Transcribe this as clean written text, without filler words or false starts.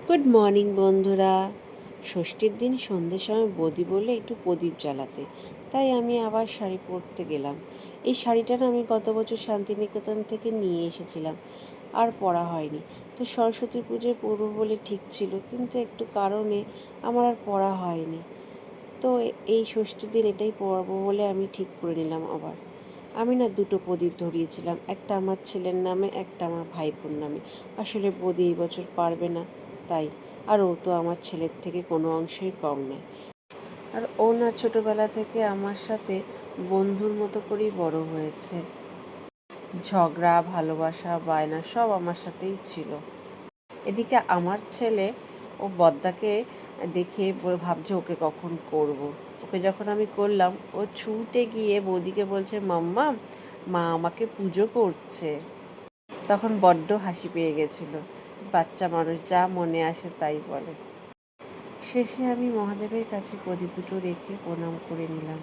Good morning বন্ধুরা। ষষ্ঠীর দিন সন্ধ্যের সময় বৌদি বললে একটু প্রদীপ জ্বালাতে, তাই আমি আবার শাড়ি পরতে গেলাম। এই শাড়িটা না আমি গত বছর শান্তিনিকেতন থেকে নিয়ে এসেছিলাম, আর পরা হয়নি। তো সরস্বতী পুজোয় পরবো বলে ঠিক ছিল, কিন্তু একটু কারণে আমার আর পরা হয়নি। তো এই ষষ্ঠীর দিন এটাই পরবো বলে আমি ঠিক করে নিলাম। আবার আমি না দুটো প্রদীপ ধরিয়েছিলাম, একটা আমার ছেলের নামে, একটা আমার ভাইপোর নামে। আসলে বৌদি এই বছর পারবে না, তাই। আর ও তো আমার ছেলের থেকে কোনো অংশেই কম নয়। আর ও না ছোটোবেলা থেকে আমার সাথে বন্ধুর মতো করেই বড় হয়েছে। ঝগড়া, ভালোবাসা, বায়না সব আমার সাথেই ছিল। এদিকে আমার ছেলে ও বদ্দাকে দেখে ভাবছে ওকে কখন করব। ওকে যখন আমি করলাম, ও ছুটে গিয়ে বৌদিকে বলছে, মাম্মা, মা আমাকে পুজো করছে। তখন বড্ড হাসি পেয়ে গেছিলো। বাচ্চা মানুষ যা মনে আসে তাই বলে। শেষে আমি মহাদেবের কাছে প্রদীপ দুটো রেখে প্রণাম করে নিলাম।